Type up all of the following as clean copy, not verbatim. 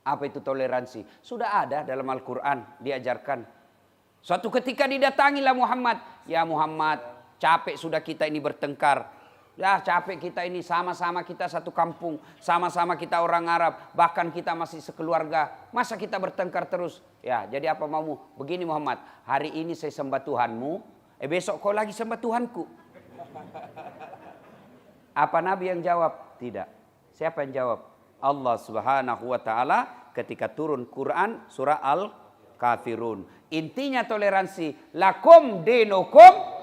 Apa itu toleransi? Sudah ada dalam Al-Quran diajarkan. Suatu ketika didatangilah Muhammad. Ya Muhammad, capek sudah kita ini bertengkar. Ya capek kita ini, sama-sama kita satu kampung. Sama-sama kita orang Arab. Bahkan kita masih sekeluarga. Masa kita bertengkar terus? Ya jadi apa maumu? Begini Muhammad, hari ini saya sembah Tuhanmu. Besok kau lagi sembah Tuhanku. Apa Nabi yang jawab? Tidak. Siapa yang jawab? Allah Subhanahu wa ta'ala ketika turun Quran surah Al-Kafirun. Intinya toleransi. Lakum dinukum.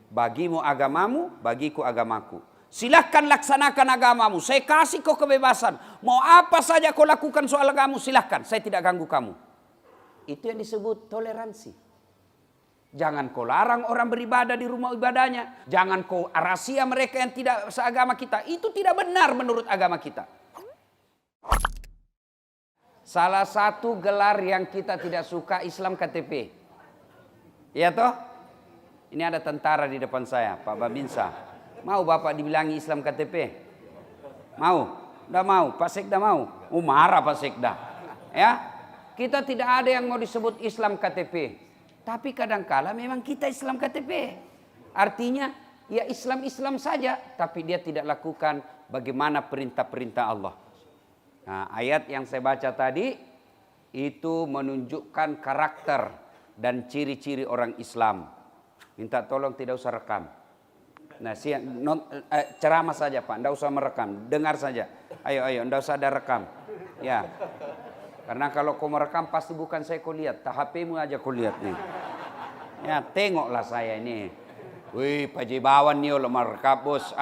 Bagimu agamamu, bagiku agamaku. Silahkan laksanakan agamamu. Saya kasih kau kebebasan. Mau apa saja kau lakukan soal agamamu, silahkan. Saya tidak ganggu kamu. Itu yang disebut toleransi. Jangan kau larang orang beribadah di rumah ibadahnya. Jangan kau rahasia mereka yang tidak seagama kita. Itu tidak benar menurut agama kita. Salah satu gelar yang kita tidak suka Islam KTP. Iya toh? Ini ada tentara di depan saya, Pak Babinsa. Mau Bapak dibilangi Islam KTP? Mau? Tidak mau. Pak Sekda mau? Marah Pak Sekda. Ya, kita tidak ada yang mau disebut Islam KTP. Tapi kadangkala memang kita Islam KTP. Artinya ya Islam-Islam saja. Tapi dia tidak lakukan bagaimana perintah-perintah Allah. Nah, ayat yang saya baca tadi itu menunjukkan karakter dan ciri-ciri orang Islam. Minta tolong tidak usah rekam. Nah, ceramah saja Pak, tidak usah merekam. Dengar saja. Ayo, tidak usah ada rekam. Ya. Karena kalau kau merekam pasti bukan saya kau lihat. HP-mu aja kau lihat nih. Ya tengoklah saya ini. Wih Pak Jibawan nih lo merekam bos.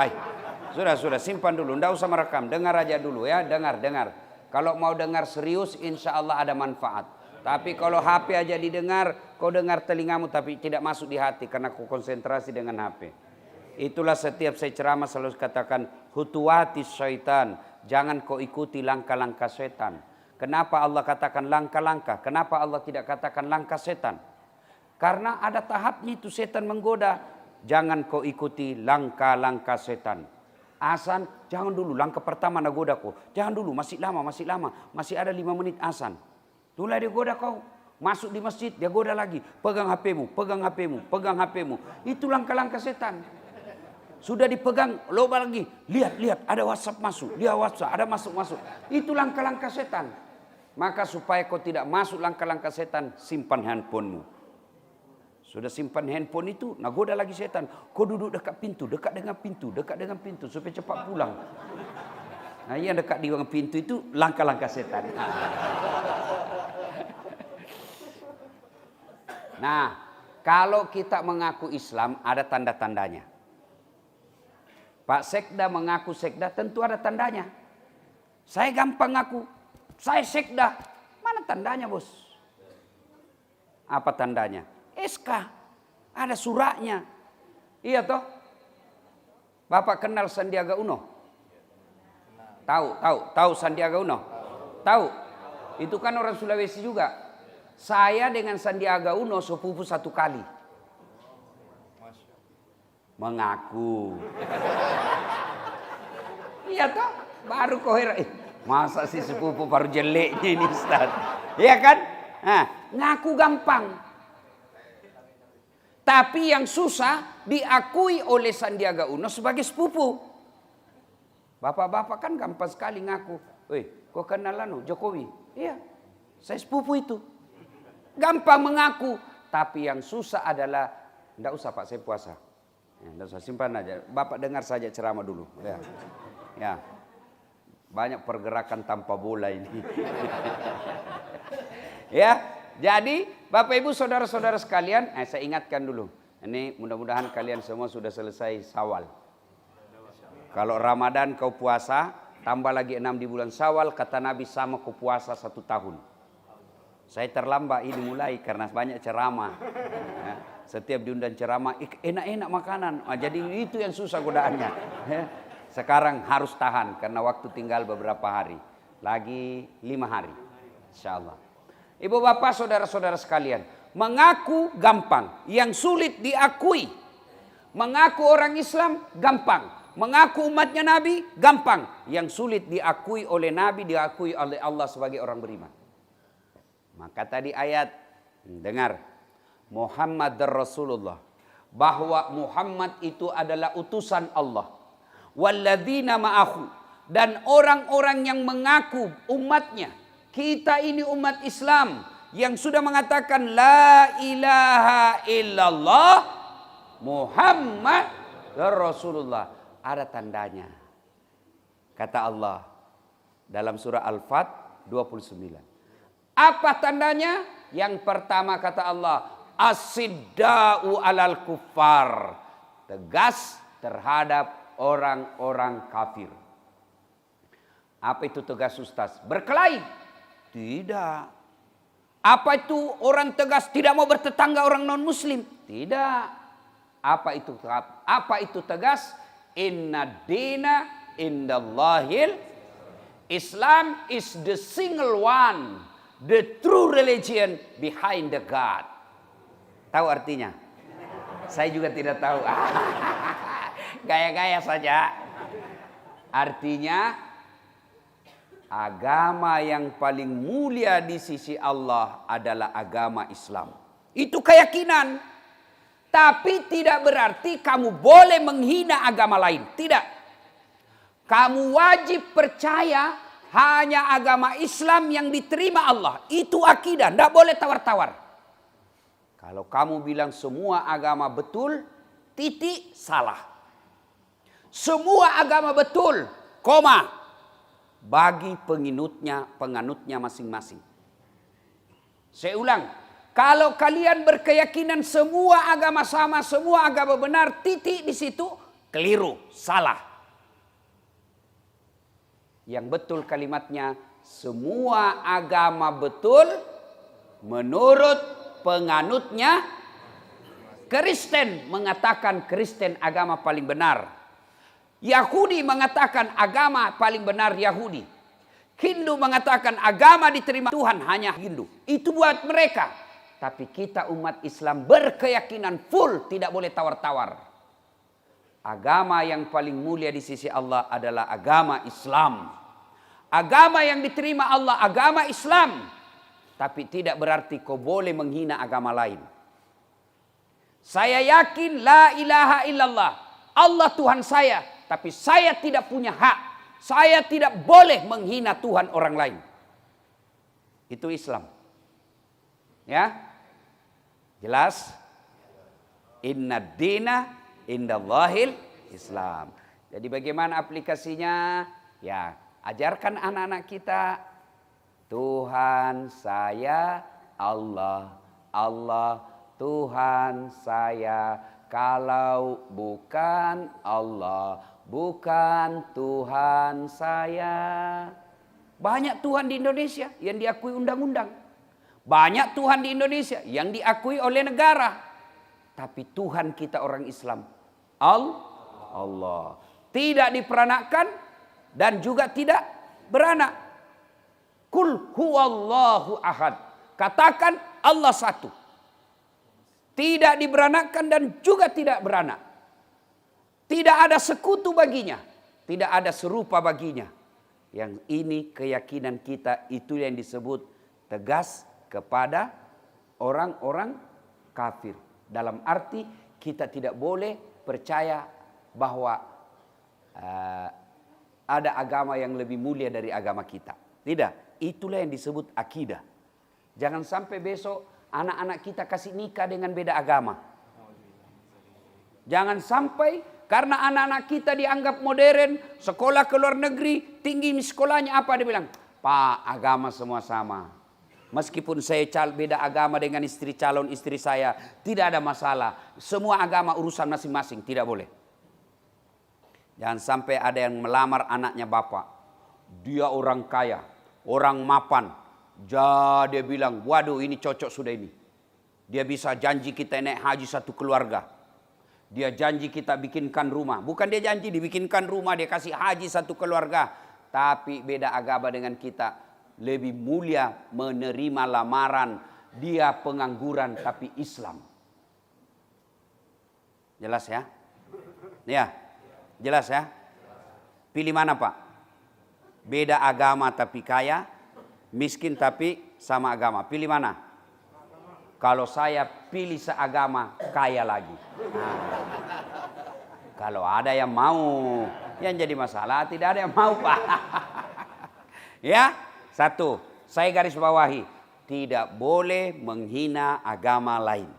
Sudah simpan dulu. Nggak usah merekam. Dengar aja dulu ya. Dengar. Kalau mau dengar serius insya Allah ada manfaat. Tapi kalau HP aja didengar. Kau dengar telingamu tapi tidak masuk di hati. Karena kau konsentrasi dengan HP. Itulah setiap saya ceramah selalu katakan. Hutuwati syaitan. Jangan kau ikuti langkah-langkah setan. Kenapa Allah katakan langkah-langkah? Kenapa Allah tidak katakan langkah setan? Karena ada tahapnya itu setan menggoda. Jangan kau ikuti langkah-langkah setan. Azan, jangan dulu. Langkah pertama nak goda kau. Jangan dulu, masih lama. Masih ada 5 menit azan. Mulai dia goda kau. Masuk di masjid, dia goda lagi. Pegang HP-mu. Itu langkah-langkah setan. Sudah dipegang, loba lagi. Lihat, ada WhatsApp masuk. Dia WhatsApp, ada masuk. Itu langkah-langkah setan. Maka supaya kau tidak masuk langkah-langkah setan, simpan handphonemu. Sudah simpan handphone itu, nagoda lagi setan. Kau duduk dekat dengan pintu, supaya cepat pulang. Nah yang dekat di pintu itu langkah-langkah setan. Nah, kalau kita mengaku Islam ada tanda-tandanya. Pak Sekda mengaku Sekda tentu ada tandanya. Saya gampang ngaku, saya Sekda. Mana tandanya bos? Apa tandanya? SK. Ada suratnya. Iya toh? Bapak kenal Sandiaga Uno? Tahu Sandiaga Uno? Tahu? Itu kan orang Sulawesi juga. Saya dengan Sandiaga Uno sepupu 1 kali. Mengaku. Iya toh? Baru kau heran. Masa sih sepupu baru jeleknya ini Ustaz. Iya kan? Nah, ngaku gampang. Tapi yang susah diakui oleh Sandiaga Uno sebagai sepupu. Bapak-bapak kan gampang sekali ngaku. Weh, kau kenal Jokowi? Iya, saya sepupu itu. Gampang mengaku. Tapi yang susah adalah, enggak usah Pak, saya puasa. Enggak usah, simpan aja. Bapak dengar saja ceramah dulu. Ya. Banyak pergerakan tanpa bola ini. Ya. Jadi Bapak Ibu saudara-saudara sekalian, saya ingatkan dulu. Ini mudah-mudahan kalian semua sudah selesai Syawal. Kalau Ramadan kau puasa, tambah lagi 6 di bulan Syawal, kata Nabi sama kau puasa 1 tahun. Saya terlambat ini mulai karena banyak ceramah. Ya, setiap diundang ceramah, enak-enak makanan. Jadi itu yang susah godaannya. Ya, sekarang harus tahan karena waktu tinggal beberapa hari. Lagi 5 hari. Insyaallah. Ibu bapak saudara-saudara sekalian, mengaku gampang, yang sulit diakui. Mengaku orang Islam gampang, Mengaku umatnya Nabi, gampang. Yang sulit diakui oleh Nabi, diakui oleh Allah sebagai orang beriman. Maka tadi ayat, dengar. Muhammad Rasulullah. Bahwa Muhammad itu adalah utusan Allah. Walladzina ma'ahu. Dan orang-orang yang mengaku umatnya. Kita ini umat Islam. Yang sudah mengatakan la ilaha illallah Muhammad Rasulullah. Ada tandanya. Kata Allah dalam surah Al-Fat 29. Apa tandanya? Yang pertama kata Allah, as-sidda'u alal kuffar. Tegas terhadap orang-orang kafir. Apa itu tegas, Ustaz? Berkelahi? Tidak. Apa itu orang tegas tidak mau bertetangga orang non-muslim? Tidak. Apa itu tegas? Inna dina indallahil Islam is the single one, the true religion behind the God. Tahu artinya? Saya juga tidak tahu. Gaya-gaya saja. Artinya agama yang paling mulia di sisi Allah adalah agama Islam. Itu keyakinan. Tapi tidak berarti kamu boleh menghina agama lain. Tidak. Kamu wajib percaya hanya agama Islam yang diterima Allah. Itu akidah. Tidak boleh tawar-tawar. Kalau kamu bilang semua agama betul, titik, salah. Semua agama betul, koma. Bagi penganutnya masing-masing. Saya ulang. Kalau kalian berkeyakinan semua agama sama, semua agama benar, titik di situ, keliru, salah. Yang betul kalimatnya, semua agama betul menurut penganutnya. Kristen mengatakan Kristen agama paling benar. Yahudi mengatakan agama paling benar Yahudi. Hindu mengatakan agama diterima Tuhan hanya Hindu. Itu buat mereka. Tapi kita umat Islam berkeyakinan full, tidak boleh tawar-tawar. Agama yang paling mulia di sisi Allah adalah agama Islam. Agama yang diterima Allah, agama Islam. Tapi tidak berarti kau boleh menghina agama lain. Saya yakin la ilaha illallah. Allah Tuhan saya. Tapi saya tidak punya hak. Saya tidak boleh menghina Tuhan orang lain. Itu Islam. Ya, jelas? Inna dina indallahil Islam. Jadi bagaimana aplikasinya? Ya, ajarkan anak-anak kita. Tuhan saya Allah. Allah Tuhan saya. Kalau bukan Allah, bukan Tuhan saya. Banyak Tuhan di Indonesia yang diakui undang-undang. Banyak Tuhan di Indonesia yang diakui oleh negara. Tapi Tuhan kita orang Islam, Allah. Tidak diperanakkan dan juga tidak beranak. Kul huwallahu ahad. Katakan Allah satu. Tidak diberanakkan dan juga tidak beranak. Tidak ada sekutu baginya. Tidak ada serupa baginya. Yang ini keyakinan kita, itu yang disebut tegas kepada orang-orang kafir. Dalam arti kita tidak boleh percaya bahwa ada agama yang lebih mulia dari agama kita. Tidak, itulah yang disebut akidah. Jangan sampai besok anak-anak kita kasih nikah dengan beda agama. Jangan sampai karena anak-anak kita dianggap modern, sekolah ke luar negeri, tinggi sekolahnya apa, dia bilang, Pak, agama semua sama. Meskipun saya beda agama dengan calon istri saya, tidak ada masalah. Semua agama urusan masing-masing, tidak boleh. Jangan sampai ada yang melamar anaknya bapak. Dia orang kaya, orang mapan. Dia bilang, waduh ini cocok sudah ini. Dia bisa janji kita naik haji satu keluarga. Dia janji kita bikinkan rumah. Bukan dia janji dibikinkan rumah, dia kasih haji satu keluarga. Tapi beda agama dengan kita. Lebih mulia menerima lamaran. Dia pengangguran tapi Islam. Jelas ya? Ya. Jelas ya? Pilih mana Pak? Beda agama tapi kaya, miskin tapi sama agama. Pilih mana? Kalau saya pilih seagama, kaya lagi. Nah, kalau ada yang mau, yang jadi masalah tidak ada yang mau Pak. Ya, satu, saya garis bawahi, tidak boleh menghina agama lain.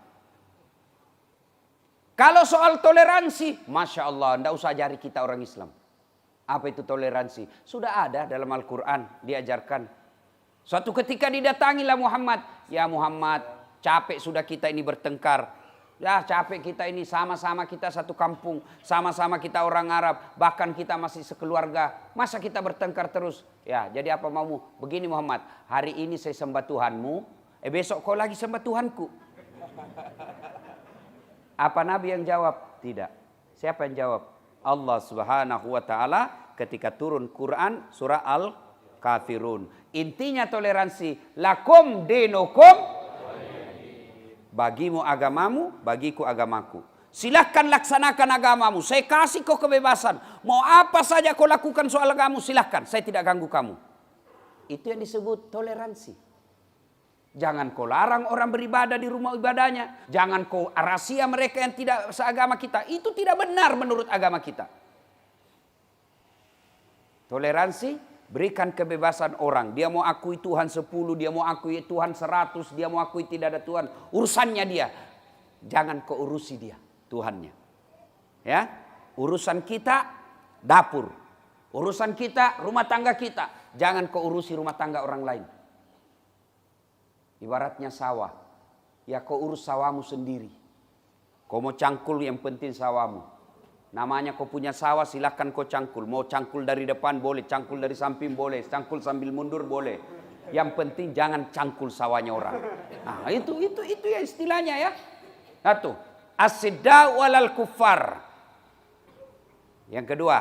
Kalau soal toleransi, Masya Allah, tidak usah ajari kita orang Islam. Apa itu toleransi? Sudah ada dalam Al-Quran, diajarkan. Suatu ketika didatangilah Muhammad. Ya Muhammad, capek sudah kita ini bertengkar. Ya capek kita ini, sama-sama kita satu kampung. Sama-sama kita orang Arab. Bahkan kita masih sekeluarga. Masa kita bertengkar terus? Ya, jadi apa maumu? Begini Muhammad, hari ini saya sembah Tuhanmu. Besok kau lagi sembah Tuhanku. Apa Nabi yang jawab? Tidak. Siapa yang jawab? Allah Subhanahu wa taala ketika turun Quran surah Al-Kafirun. Intinya toleransi, lakum dinukum, bagimu agamamu, bagiku agamaku. Silahkan laksanakan agamamu, saya kasih kau kebebasan. Mau apa saja kau lakukan soal agamamu, silahkan, saya tidak ganggu kamu. Itu yang disebut toleransi. Jangan kau larang orang beribadah di rumah ibadahnya. Jangan kau rahasia mereka yang tidak seagama kita. Itu tidak benar menurut agama kita. Toleransi, berikan kebebasan orang. Dia mau akui Tuhan 10, dia mau akui Tuhan 100, dia mau akui tidak ada Tuhan. Urusannya dia. Jangan kau urusi dia, Tuhannya. Ya, urusan kita dapur. Urusan kita rumah tangga kita. Jangan kau urusi rumah tangga orang lain. Ibaratnya sawah. Ya kau urus sawahmu sendiri. Kau mau cangkul yang penting sawahmu. Namanya kau punya sawah silakan kau cangkul. Mau cangkul dari depan boleh. Cangkul dari samping boleh. Cangkul sambil mundur boleh. Yang penting jangan cangkul sawahnya orang. Nah itu ya istilahnya ya. Satu. As-sidda walal kuffar. Yang kedua.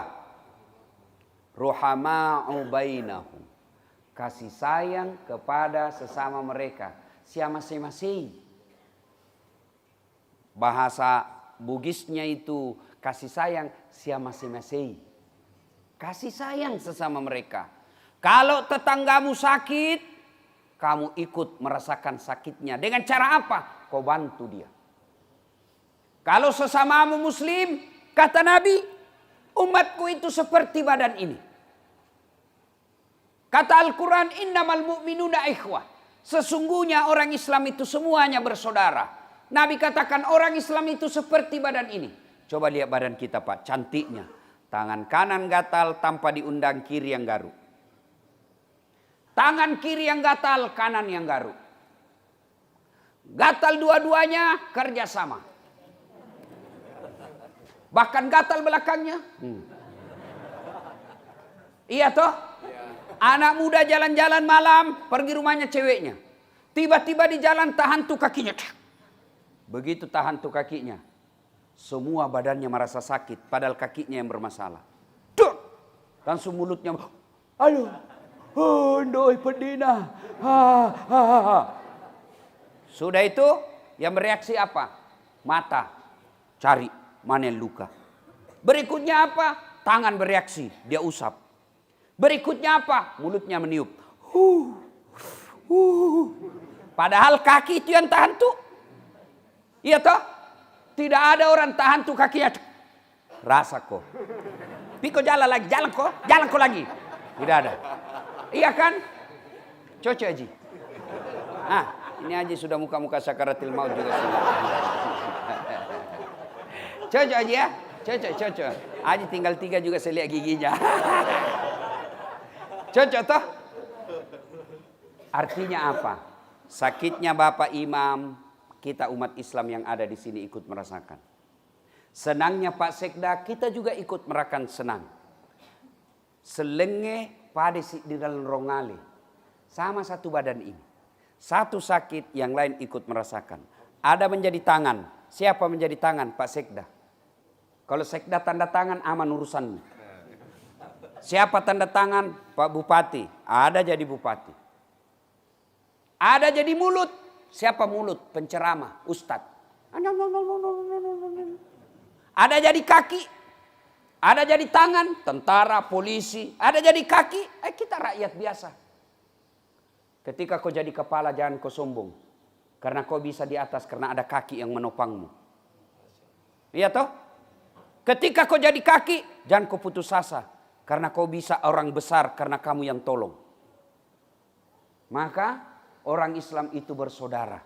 Ruhama'u bainahum. Kasih sayang kepada sesama mereka. Siamasei-masei. Bahasa Bugisnya itu kasih sayang siamasei-masei. Kasih sayang sesama mereka. Kalau tetanggamu sakit, kamu ikut merasakan sakitnya. Dengan cara apa? Kau bantu dia. Kalau sesamamu muslim, kata Nabi, umatku itu seperti badan ini. Kata Al-Quran, innamal mu'minuna ikhwah. Sesungguhnya orang Islam itu semuanya bersaudara. Nabi katakan orang Islam itu seperti badan ini. Coba lihat badan kita Pak, cantiknya. Tangan kanan gatal tanpa diundang kiri yang garuk. Tangan kiri yang gatal, kanan yang garuk. Gatal dua-duanya kerjasama. Bahkan gatal belakangnya. Iya toh? Anak muda jalan-jalan malam, pergi rumahnya ceweknya. Tiba-tiba di jalan tahan tuh kakinya. Begitu tahan tuh kakinya. Semua badannya merasa sakit, padahal kakinya yang bermasalah. Duh! Langsung mulutnya, aduh, ndoi pedina. Sudah itu, yang bereaksi apa? Mata, cari mana yang luka. Berikutnya apa? Tangan bereaksi, dia usap. Berikutnya apa? Mulutnya meniup. Padahal kaki itu yang tahan tuh. Iya toh? Tidak ada orang tahan tuh kakinya. Rasa kok. Piko jalan lagi, jalan kok lagi. Tidak ada. Iya kan? Cocok Haji. Nah, ini Haji sudah muka-muka sakaratil maut juga sudah. Cocok Haji ya? Cocok. Haji tinggal 3 juga saya lihat giginya. Cocok toh? Artinya apa? Sakitnya Bapak Imam, kita umat Islam yang ada di sini ikut merasakan. Senangnya Pak Sekda, kita juga ikut merasakan senang. Selenge pada di dalam rongale. Sama satu badan ini. Satu sakit, yang lain ikut merasakan. Ada menjadi tangan. Siapa menjadi tangan? Pak Sekda. Kalau Sekda tanda tangan, aman urusanmu. Siapa tanda tangan? Pak Bupati. Ada jadi bupati. Ada jadi mulut. Siapa mulut? Penceramah, ustadz. Ada jadi kaki. Ada jadi tangan, tentara, polisi. Ada jadi kaki, kita rakyat biasa. Ketika kau jadi kepala jangan kau sombong. Karena kau bisa di atas karena ada kaki yang menopangmu. Iya toh? Ketika kau jadi kaki, jangan kau putus asa. Karena kau bisa orang besar karena kamu yang tolong. Maka orang Islam itu bersaudara.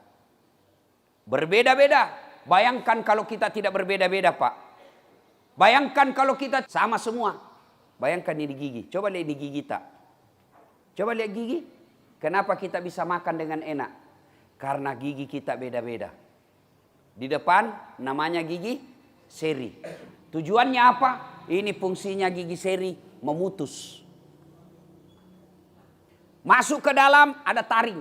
Berbeda-beda. Bayangkan kalau kita tidak berbeda-beda, Pak. Bayangkan kalau kita sama semua. Bayangkan ini gigi. Coba lihat ini gigi tak. Coba lihat gigi. Kenapa kita bisa makan dengan enak? Karena gigi kita beda-beda. Di depan namanya gigi seri. Tujuannya apa? Ini fungsinya gigi seri memutus. Masuk ke dalam ada taring.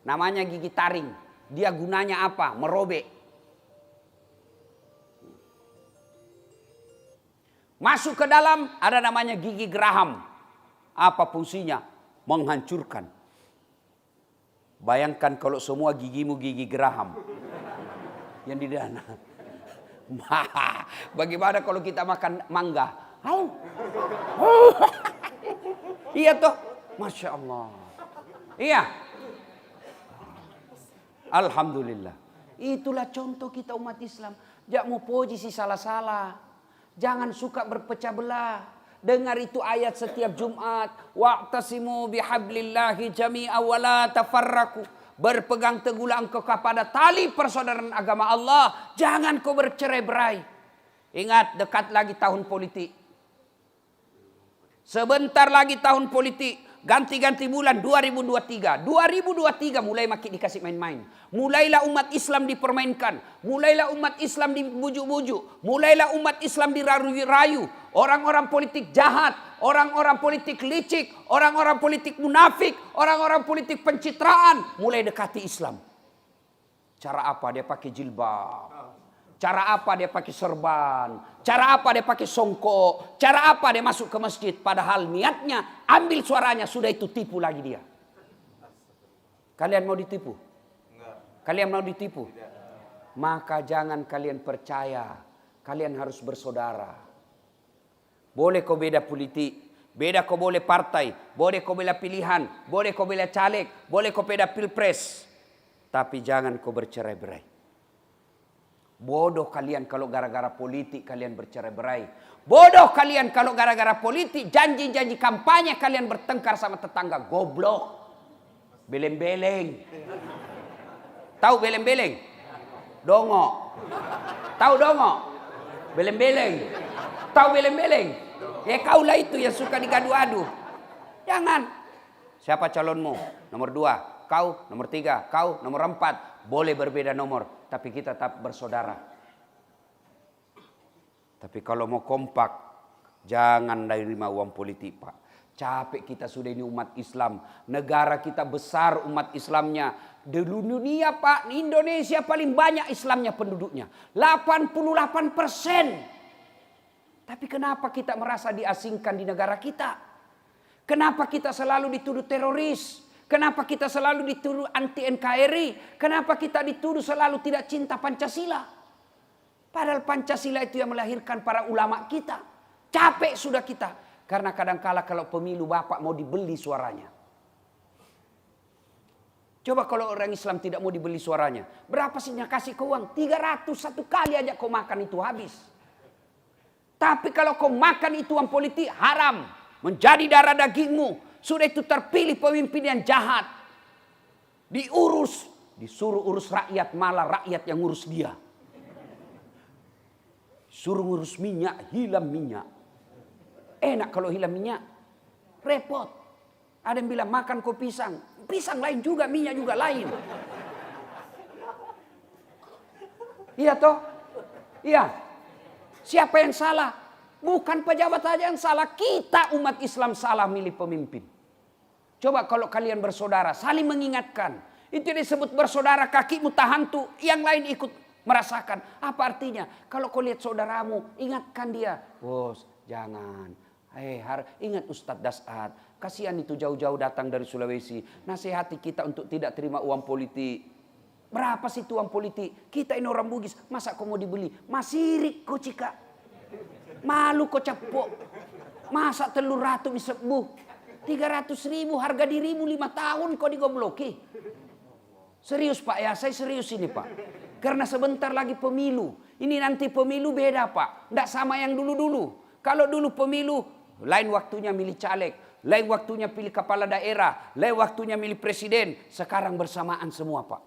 Namanya gigi taring. Dia gunanya apa? Merobek. Masuk ke dalam ada namanya gigi geraham. Apa fungsinya? Menghancurkan. Bayangkan kalau semua gigimu gigi geraham. Yang di dana. Bagaimana kalau kita makan mangga? Iya toh? Masya Allah. Iya. Alhamdulillah. Itulah contoh kita umat Islam. Jangan mau posisi salah-salah. Jangan suka berpecah belah. Dengar itu ayat setiap Jumat. Wa'tasimu bihablillahi jami'a wa la tafarraku. Berpegang teguhlah engkau kepada tali persaudaraan agama Allah. Jangan kau bercerai-berai. Ingat, dekat lagi tahun politik. Sebentar lagi tahun politik. Ganti-ganti bulan 2023. 2023 mulai makin dikasih main-main. Mulailah umat Islam dipermainkan. Mulailah umat Islam dibujuk-bujuk. Mulailah umat Islam dirayu-rayu. Orang-orang politik jahat. Orang-orang politik licik. Orang-orang politik munafik. Orang-orang politik pencitraan. Mulai dekati Islam. Cara apa? Dia pakai jilbab. Cara apa dia pakai serban? Cara apa dia pakai songkok? Cara apa dia masuk ke masjid? Padahal niatnya ambil suaranya, sudah itu tipu lagi dia. Kalian mau ditipu? Kalian mau ditipu? Maka jangan kalian percaya. Kalian harus bersaudara. Boleh kau beda politik. Beda kau boleh partai. Boleh kau beda pilihan. Boleh kau beda caleg. Boleh kau beda pilpres. Tapi jangan kau bercerai-berai. Bodoh kalian kalau gara-gara politik kalian bercerai-berai. Bodoh kalian kalau gara-gara politik janji-janji kampanye kalian bertengkar sama tetangga. Goblok. Beleng-beleng. Tahu beleng-beleng? Dongo. Tahu dongo? Beleng-beleng. Tahu beleng-beleng? Ya kaulah itu yang suka digadu-adu. Jangan. Siapa calonmu? Nomor 2. Kau nomor 3. Kau nomor 4. Boleh berbeda nomor. Tapi kita tetap bersaudara. Tapi kalau mau kompak, jangan nerima uang politik, Pak. Capek kita sudah ini umat Islam. Negara kita besar umat Islamnya. Di dunia, Pak, Indonesia paling banyak Islamnya penduduknya. 88%. Tapi kenapa kita merasa diasingkan di negara kita? Kenapa kita selalu dituduh teroris? Kenapa kita selalu dituduh anti NKRI? Kenapa kita dituduh selalu tidak cinta Pancasila? Padahal Pancasila itu yang melahirkan para ulama kita. Capek sudah kita. Karena kadangkala kalau pemilu Bapak mau dibeli suaranya. Coba kalau orang Islam tidak mau dibeli suaranya. Berapa sih yang kasih ke uang? 300 satu kali aja kau makan itu habis. Tapi kalau kau makan itu uang politik haram. Menjadi darah dagingmu. Sudah itu terpilih pemimpin yang jahat. Diurus. Disuruh urus rakyat, malah rakyat yang ngurus dia. Suruh ngurus minyak, hilang minyak. Enak kalau hilang minyak. Repot. Ada yang bilang makan kok pisang. Pisang lain juga, minyak juga lain. Iya toh? Iya. Siapa yang salah? Bukan pejabat saja yang salah. Kita umat Islam salah milih pemimpin. Coba kalau kalian bersaudara, saling mengingatkan. Itu disebut bersaudara, kakimu tahan tuh, yang lain ikut merasakan. Apa artinya? Kalau kau lihat saudaramu, ingatkan dia. Bos, jangan. Ingat Ustadz Das'ad. Kasihan itu jauh-jauh datang dari Sulawesi. Nasihati kita untuk tidak terima uang politik. Berapa sih itu uang politik? Kita ini orang Bugis, masa kau mau dibeli? Masirik kau cika. Malu kok cepok. Masa telur ratu bisa bu? 300.000 harga dirimu 5 tahun kau digobloki. Serius Pak ya, saya serius ini Pak. Karena sebentar lagi pemilu. Ini nanti pemilu beda Pak. Tidak sama yang dulu-dulu. Kalau dulu pemilu, lain waktunya milih caleg. Lain waktunya pilih kepala daerah. Lain waktunya milih presiden. Sekarang bersamaan semua Pak.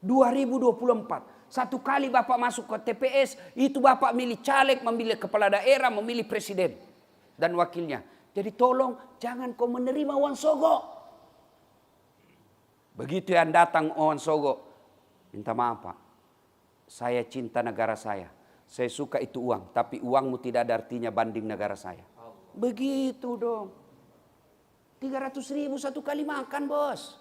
2024. Satu kali Bapak masuk ke TPS, itu Bapak milih caleg, memilih kepala daerah, memilih presiden dan wakilnya. Jadi tolong jangan kau menerima uang sogo. Begitu yang datang uang sogo, minta maaf Pak. Saya cinta negara saya. Saya suka itu uang, tapi uangmu tidak ada artinya banding negara saya. Begitu dong. 300.000 satu kali makan bos.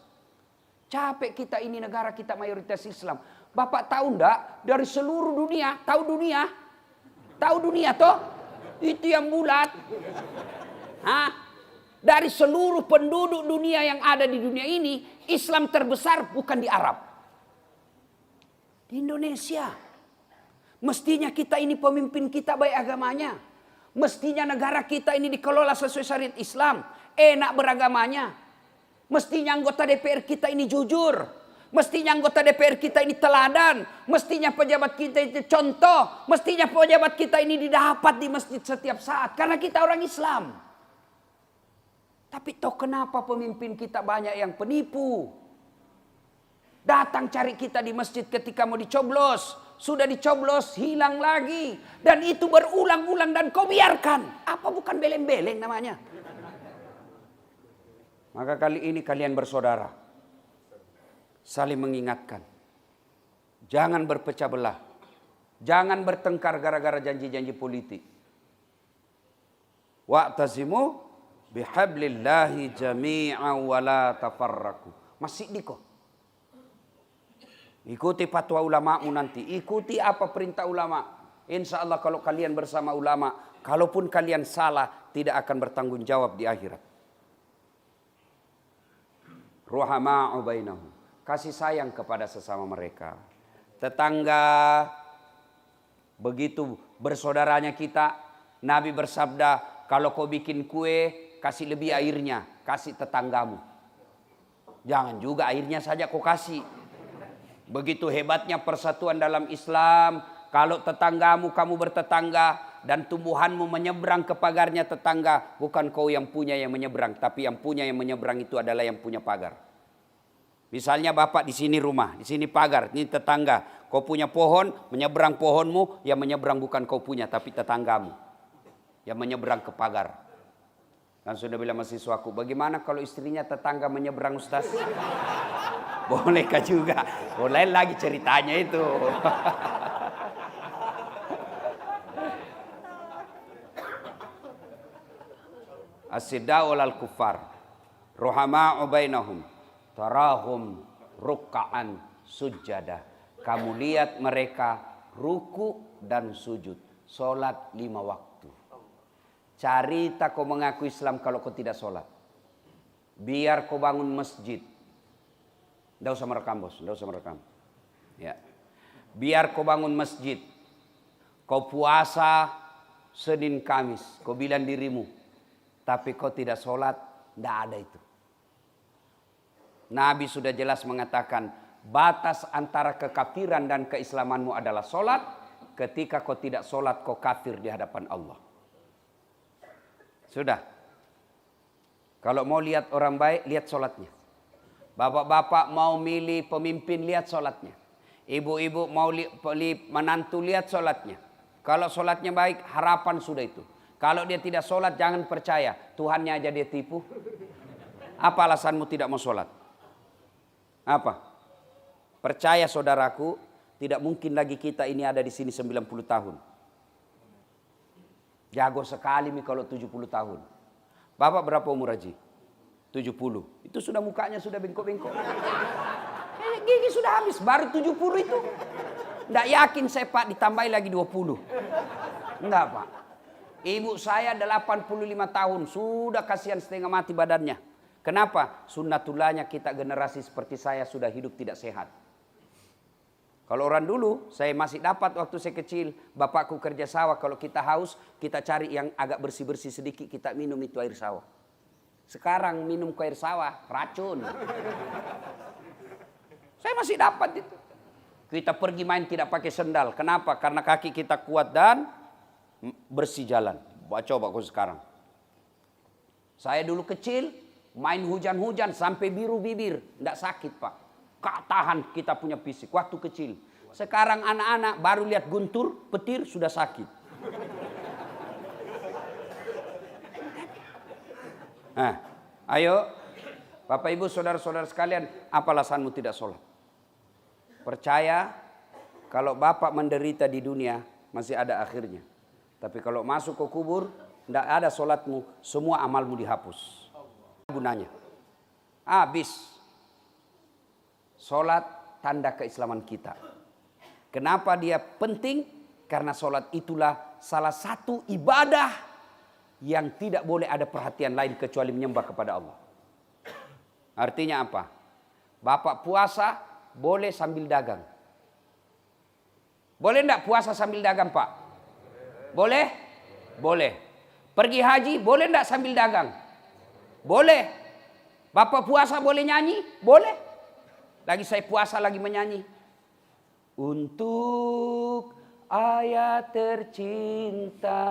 Capek kita ini, negara kita mayoritas Islam. Bapak tahu enggak, dari seluruh dunia, tahu dunia toh? Itu yang bulat. Hah? Dari seluruh penduduk dunia yang ada di dunia ini, Islam terbesar bukan di Arab. Di Indonesia. Mestinya kita ini pemimpin kita baik agamanya. Mestinya negara kita ini dikelola sesuai syariat Islam. Enak beragamanya. Mestinya anggota DPR kita ini jujur. Mestinya anggota DPR kita ini teladan. Mestinya pejabat kita itu contoh. Mestinya pejabat kita ini didapat di masjid setiap saat. Karena kita orang Islam. Tapi toh kenapa pemimpin kita banyak yang penipu? Datang cari kita di masjid ketika mau dicoblos. Sudah dicoblos, hilang lagi. Dan itu berulang-ulang dan kau biarkan. Apa bukan beleng-beleng namanya? Maka kali ini kalian bersaudara. Saling mengingatkan. Jangan berpecah belah. Jangan bertengkar gara-gara janji-janji politik. Wa'tazimu bihablillahi jami'an wa la tafarraku. Masih diko. Ikuti fatwa ulamamu nanti. Ikuti apa perintah ulama. Insya Allah kalau kalian bersama ulama, kalaupun kalian salah, tidak akan bertanggung jawab di akhirat. Ruhama'u bainahum. Kasih sayang kepada sesama mereka. Tetangga, begitu bersaudaranya kita. Nabi bersabda, kalau kau bikin kue, kasih lebih airnya. Kasih tetanggamu. Jangan juga airnya saja kau kasih. Begitu hebatnya persatuan dalam Islam. Kalau tetanggamu, kamu bertetangga. Dan tumbuhanmu menyeberang ke pagarnya tetangga. Bukan kau yang punya yang menyeberang. Tapi yang punya yang menyeberang itu adalah yang punya pagar. Misalnya bapak di sini rumah, di sini pagar, ini tetangga. Kau punya pohon, menyeberang pohonmu, yang menyeberang bukan kau punya, tapi tetanggamu. Yang menyeberang ke pagar. Dan sudah bilang mahasiswaku, bagaimana kalau istrinya tetangga menyeberang Ustaz? Bolehkah juga? Boleh lagi ceritanya itu. As-sidda'u lal kuffar. Ruhama'u bainahum. Tarahum rukka'an sujada. Kamu lihat mereka ruku dan sujud. Solat 5 waktu. Cari tak kau mengaku Islam kalau kau tidak solat. Biar kau bangun masjid. Tidak usah merekam bos, tidak usah merekam. Ya. Biar kau bangun masjid. Kau puasa Senin Kamis. Kau bilang dirimu. Tapi kau tidak solat, tidak ada itu. Nabi sudah jelas mengatakan batas antara kekafiran dan keislamanmu adalah solat. Ketika kau tidak solat kau kafir di hadapan Allah. Sudah. Kalau mau lihat orang baik lihat solatnya. Bapak-bapak mau milih pemimpin lihat solatnya. Ibu-ibu mau menantu lihat solatnya. Kalau solatnya baik harapan sudah itu. Kalau dia tidak solat jangan percaya. Tuhannya aja dia tipu. Apa alasanmu tidak mau solat? Apa? Percaya saudaraku, tidak mungkin lagi kita ini ada di sini 90 tahun. Jago sekali nih kalau 70 tahun. Bapak berapa umur Haji? 70. Itu sudah mukanya sudah bengkok-bengkok. Gigi sudah habis, baru 70 itu. Nggak yakin saya Pak ditambahi lagi 20. Enggak Pak. Ibu saya 85 tahun, sudah kasihan setengah mati badannya. Kenapa? Sunnatullahnya kita generasi seperti saya sudah hidup tidak sehat. Kalau orang dulu, saya masih dapat waktu saya kecil, bapakku kerja sawah, kalau kita haus, kita cari yang agak bersih-bersih sedikit, kita minum itu air sawah. Sekarang minum air sawah, racun. Saya masih dapat itu. Kita pergi main tidak pakai sendal. Kenapa? Karena kaki kita kuat dan bersih jalan. Coba kau sekarang. Saya dulu kecil, main hujan-hujan sampai biru bibir. Tidak sakit, Pak. Tahan kita punya fisik waktu kecil. Sekarang anak-anak baru lihat guntur, petir sudah sakit. Nah, ayo Bapak Ibu saudara-saudara sekalian, apa alasanmu tidak sholat? Percaya kalau Bapak menderita di dunia masih ada akhirnya. Tapi kalau masuk ke kubur, tidak ada sholatmu, semua amalmu dihapus. Gunanya habis. Sholat tanda keislaman kita. Kenapa dia penting? Karena sholat itulah salah satu ibadah yang tidak boleh ada perhatian lain kecuali menyembah kepada Allah. Artinya apa? Bapak puasa boleh sambil dagang. Boleh enggak puasa sambil dagang, Pak? Boleh? Boleh. Pergi haji boleh enggak sambil dagang? Boleh. Bapak puasa boleh nyanyi? Boleh. Lagi saya puasa lagi menyanyi. Untuk ayah tercinta,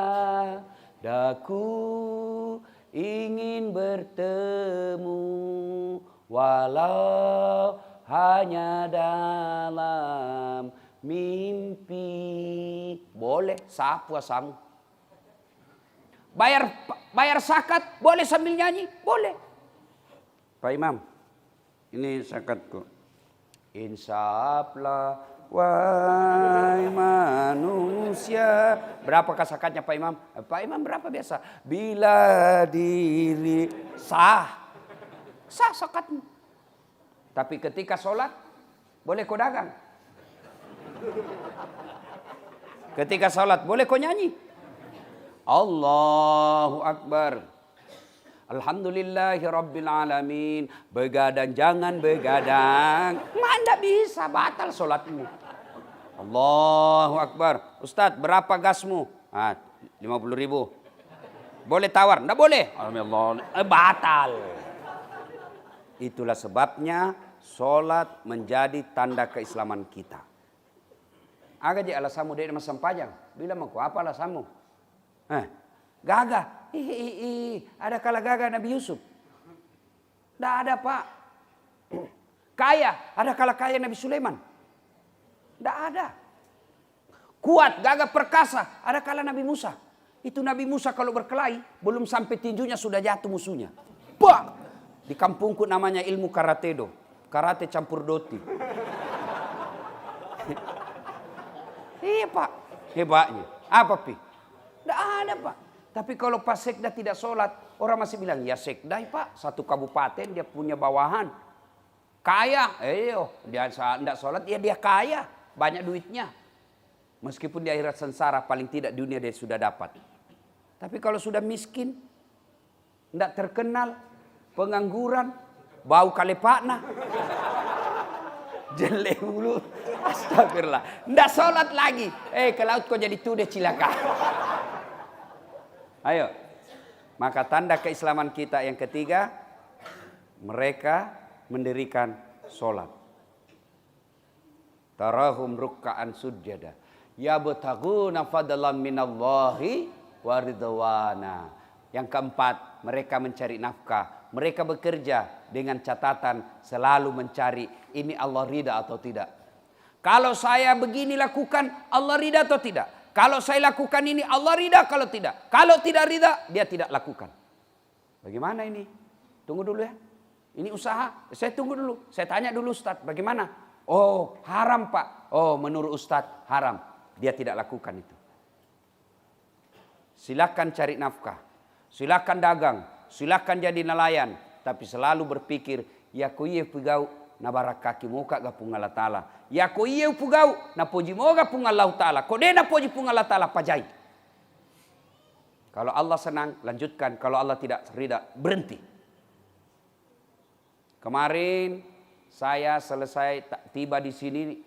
daku ingin bertemu, walau hanya dalam mimpi. Boleh, sah puasamu. Bayar zakat, boleh sambil nyanyi? Boleh. Pak Imam, ini zakatku. Insaflah wahai manusia. Berapakah zakatnya Pak Imam? Pak Imam berapa biasa? Bila diri sah zakatmu. Tapi ketika sholat boleh kau dagang. Ketika sholat boleh kau nyanyi. Allahu Akbar. Alhamdulillahi Rabbil Alamin. Begadang jangan begadang. Mana bisa batal sholatmu. Allahu Akbar. Ustadz berapa gasmu? 50.000. Boleh tawar? Tidak boleh. Batal. Itulah sebabnya sholat menjadi tanda keislaman kita. Aga je alasanmu dari masa panjang. Bilang aku apa alasanmu? Gagah. Ada kala gagah Nabi Yusuf? Tidak ada, Pak. Kaya, ada kala kaya Nabi Sulaiman? Tidak ada. Kuat, gagah, perkasa, ada kala Nabi Musa. Itu Nabi Musa kalau berkelahi, belum sampai tinjunya sudah jatuh musuhnya. Pak! Di kampungku namanya ilmu karatedo. Karate campur doti. Iya, Pak. Hebatnya. Apa, Pi? Tidak ada, Pak. Tapi kalau Pak Sekda tidak sholat, orang masih bilang, ya Sekda Pak, satu kabupaten dia punya bawahan. Kaya, dia tidak sholat, ya dia kaya, banyak duitnya. Meskipun di akhirat sengsara, paling tidak dunia dia sudah dapat. Tapi kalau sudah miskin, tidak terkenal, pengangguran, bau kalepakna, jelek mulut, astagfirullah, tidak sholat lagi. Ke laut kau jadi tude cilaka. Ayo, maka tanda keislaman kita yang ketiga, mereka mendirikan sholat. Tarahum rukka'an sujada, yabtaguna fadlan minallahi wa ridwana. Yang keempat, mereka mencari nafkah. Mereka bekerja dengan catatan selalu mencari ini Allah ridha atau tidak. Kalau saya begini lakukan, Allah ridha atau tidak? Kalau saya lakukan ini Allah ridha, kalau tidak. Kalau tidak ridha, dia tidak lakukan. Bagaimana ini? Tunggu dulu ya. Ini usaha. Saya tunggu dulu. Saya tanya dulu Ustadz, bagaimana? Oh, haram Pak. Oh, menurut Ustadz haram. Dia tidak lakukan itu. Silakan cari nafkah. Silakan dagang. Silakan jadi nelayan. Tapi selalu berpikir, ya kuye pegau na barakaki muka gapung Allah Ta'ala. Ya ko iya pugau na poji moga pung Allah Ta'ala. Ko de na poji pung Allah Ta'ala pajai. Kalau Allah senang, lanjutkan. Kalau Allah tidak ridha, berhenti. Kemarin saya selesai tiba di sini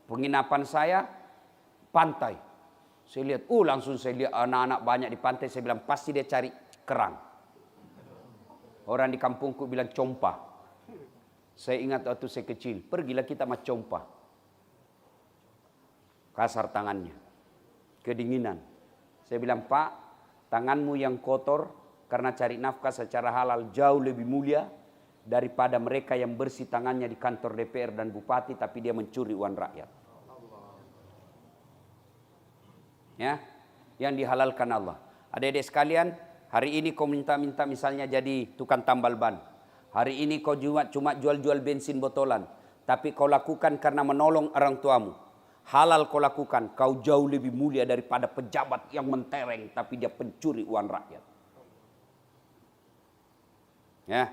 Penginapan saya pantai. Saya lihat, langsung saya lihat anak-anak banyak di pantai. Saya bilang pasti dia cari kerang. Orang di kampungku bilang compa. Saya ingat waktu saya kecil, pergilah kita sama compa. Kasar tangannya, kedinginan. Saya bilang, Pak, tanganmu yang kotor karena cari nafkah secara halal jauh lebih mulia daripada mereka yang bersih tangannya di kantor DPR dan bupati tapi dia mencuri uang rakyat. Ya, yang dihalalkan Allah. Adik-adik sekalian, hari ini kau minta-minta misalnya jadi tukang tambal ban. Hari ini kau cuma jual-jual bensin botolan. Tapi kau lakukan karena menolong orang tuamu. Halal kau lakukan, kau jauh lebih mulia daripada pejabat yang mentereng tapi dia pencuri uang rakyat. Ya,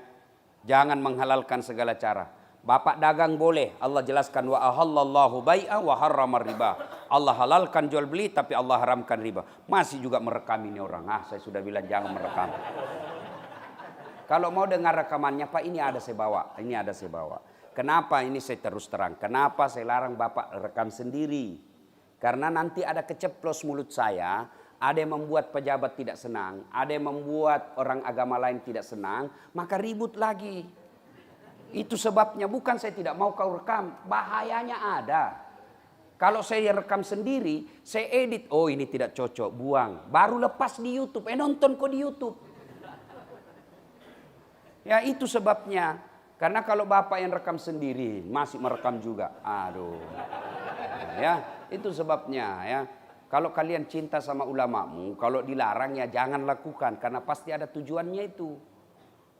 jangan menghalalkan segala cara. Bapak dagang boleh, Allah jelaskan wa ahallallahu bai'a wa harramar riba. Allah halalkan jual beli tapi Allah haramkan riba. Masih juga merekam ini orang. Saya sudah bilang jangan merekam. Kalau mau dengar rekamannya, Pak, ini ada saya bawa. Ini ada saya bawa. Kenapa ini saya terus terang? Kenapa saya larang Bapak rekam sendiri? Karena nanti ada keceplos mulut saya, ada yang membuat pejabat tidak senang, ada yang membuat orang agama lain tidak senang, maka ribut lagi. Itu sebabnya, bukan saya tidak mau kau rekam, bahayanya ada. Kalau saya rekam sendiri, saya edit, ini tidak cocok, buang. Baru lepas di YouTube, nonton kok di YouTube. Ya itu sebabnya. Karena kalau Bapak yang rekam sendiri, masih merekam juga. Aduh. Ya, itu sebabnya ya. Kalau kalian cinta sama ulamamu, kalau dilarang ya jangan lakukan. Karena pasti ada tujuannya itu.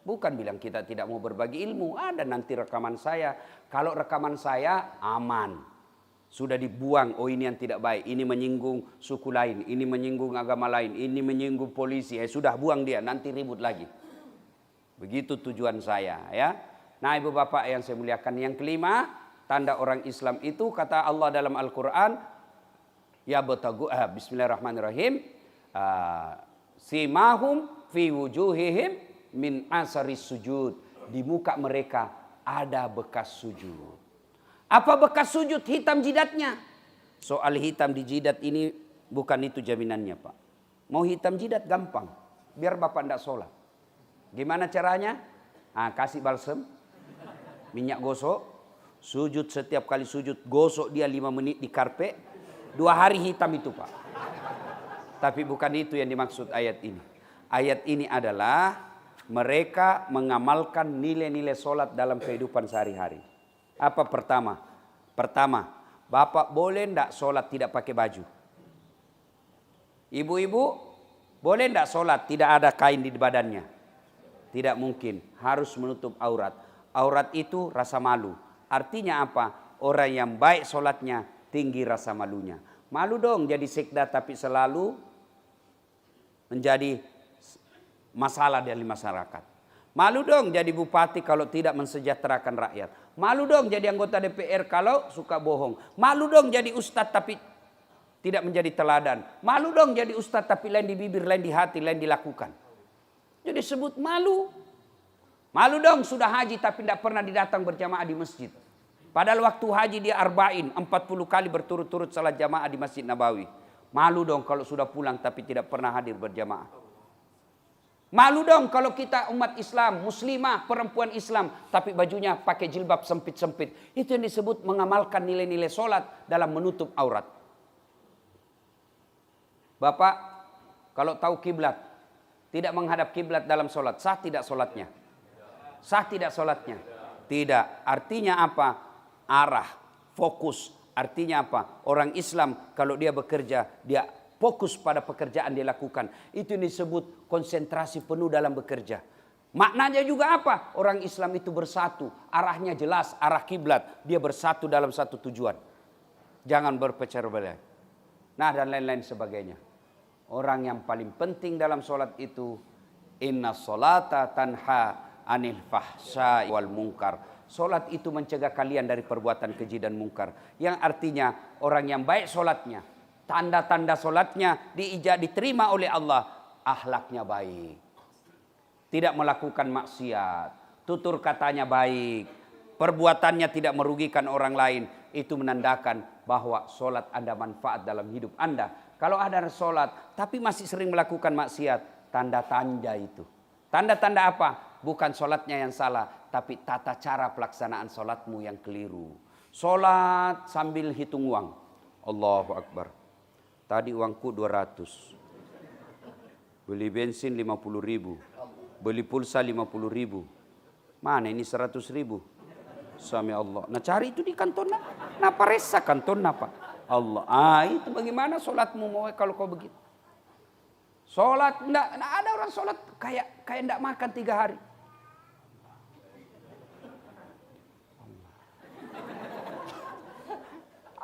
Bukan bilang kita tidak mau berbagi ilmu. Ada nanti rekaman saya. Kalau rekaman saya aman. Sudah dibuang, ini yang tidak baik. Ini menyinggung suku lain. Ini menyinggung agama lain. Ini menyinggung polisi. Sudah buang dia, nanti ribut lagi. Begitu tujuan saya ya. Nah ibu bapak yang saya muliakan, yang kelima, tanda orang Islam itu kata Allah dalam Al-Quran, ya batagu, bismillahirrahmanirrahim, simahum fi wujuhihim min asaris sujud. Di muka mereka ada bekas sujud. Apa bekas sujud? Hitam jidatnya. Soal hitam di jidat ini bukan itu jaminannya Pak. Mau hitam jidat gampang, biar bapak tidak sholat. Gimana caranya? Kasih balsem, minyak gosok, sujud setiap kali sujud, gosok dia 5 menit di karpet, 2 hari hitam itu Pak. Tapi bukan itu yang dimaksud ayat ini. Ayat ini adalah mereka mengamalkan nilai-nilai sholat dalam kehidupan sehari-hari. Apa pertama? Pertama, Bapak boleh enggak sholat tidak pakai baju? Ibu-ibu, boleh enggak sholat tidak ada kain di badannya? Tidak mungkin, harus menutup aurat. Aurat itu rasa malu. Artinya apa? Orang yang baik sholatnya tinggi rasa malunya. Malu dong jadi sekda tapi selalu menjadi masalah dari masyarakat. Malu dong jadi bupati kalau tidak mensejahterakan rakyat. Malu dong jadi anggota DPR kalau suka bohong. Malu dong jadi ustadz tapi tidak menjadi teladan. Malu dong jadi ustadz tapi lain di bibir, lain di hati, lain dilakukan. Jadi sebut malu. Malu dong sudah haji tapi tidak pernah didatang berjamaah di masjid. Padahal waktu haji dia arba'in, 40 kali berturut-turut salat jamaah di Masjid Nabawi. Malu dong kalau sudah pulang tapi tidak pernah hadir berjamaah. Malu dong kalau kita umat Islam, muslimah, perempuan Islam, tapi bajunya pakai jilbab sempit-sempit. Itu yang disebut mengamalkan nilai-nilai sholat dalam menutup aurat. Bapak, kalau tahu kiblat, tidak menghadap kiblat dalam sholat, sah tidak sholatnya? Sah tidak sholatnya? Tidak. Artinya apa? Arah, fokus. Artinya apa? Orang Islam kalau dia bekerja, dia fokus pada pekerjaan dia lakukan. Itu disebut konsentrasi penuh dalam bekerja. Maknanya juga apa? Orang Islam itu bersatu. Arahnya jelas, arah kiblat. Dia bersatu dalam satu tujuan. Jangan berpecah belah. Nah dan lain-lain sebagainya. Orang yang paling penting dalam sholat itu, inna sholata tanha anil fahsya wal munkar. Sholat itu mencegah kalian dari perbuatan keji dan mungkar. Yang artinya orang yang baik sholatnya, tanda-tanda sholatnya diterima oleh Allah, akhlaknya baik, tidak melakukan maksiat, tutur katanya baik, perbuatannya tidak merugikan orang lain. Itu menandakan bahwa sholat Anda manfaat dalam hidup Anda. Kalau ada sholat tapi masih sering melakukan maksiat, tanda-tanda itu. Tanda-tanda apa? Bukan sholatnya yang salah, tapi tata cara pelaksanaan sholatmu yang keliru. Sholat sambil hitung uang. Allahu Akbar. Tadi uangku 200. Beli bensin 50 ribu. Beli pulsa 50 ribu. Mana ini 100 ribu? Sami Allah. Nah cari itu di kanton. Napa resa kanton napa? Allah. Itu bagaimana sholatmu mau kalau kau begitu? Sholat, enggak ada orang sholat kayak enggak makan 3 hari.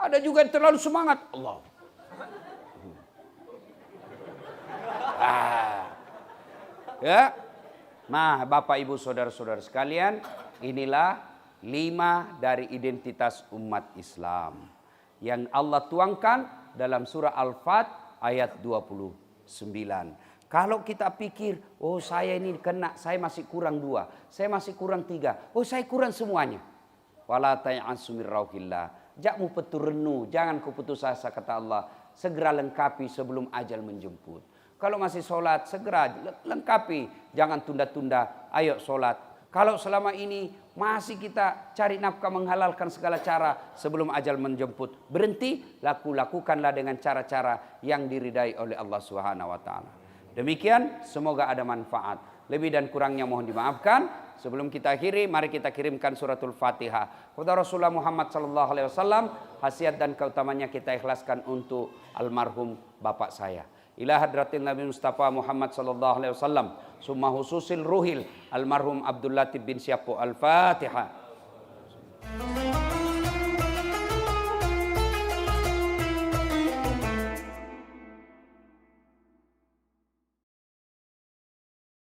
Ada juga yang terlalu semangat. Allah. Ya. Nah, Bapak Ibu saudara-saudara sekalian, inilah 5 dari identitas umat Islam yang Allah tuangkan dalam surah Al-Fat ayat 29. Kalau kita pikir, oh saya ini kena, saya masih kurang 2, saya masih kurang 3, oh saya kurang semuanya. Wala ta'asu min rauhillah. Jakmu peturenu, jangan kau putus asa kata Allah. Segera lengkapi sebelum ajal menjemput. Kalau masih sholat, segera lengkapi. Jangan tunda-tunda, ayo sholat. Kalau selama ini masih kita cari nafkah menghalalkan segala cara sebelum ajal menjemput, berhenti, lakukanlah dengan cara-cara yang diridai oleh Allah Subhanahu wa taala. Demikian, semoga ada manfaat. Lebih dan kurangnya mohon dimaafkan. Sebelum kita akhiri, mari kita kirimkan suratul Fatihah kepada Rasulullah Muhammad sallallahu alaihi wasallam. Khasiat dan keutamanya kita ikhlaskan untuk almarhum bapak saya. Ila hadratin Nabi Mustafa Muhammad sallallahu alaihi wasallam, summa hususil ruhil almarhum Abdul Latif bin Syapo. Al-Fatihah.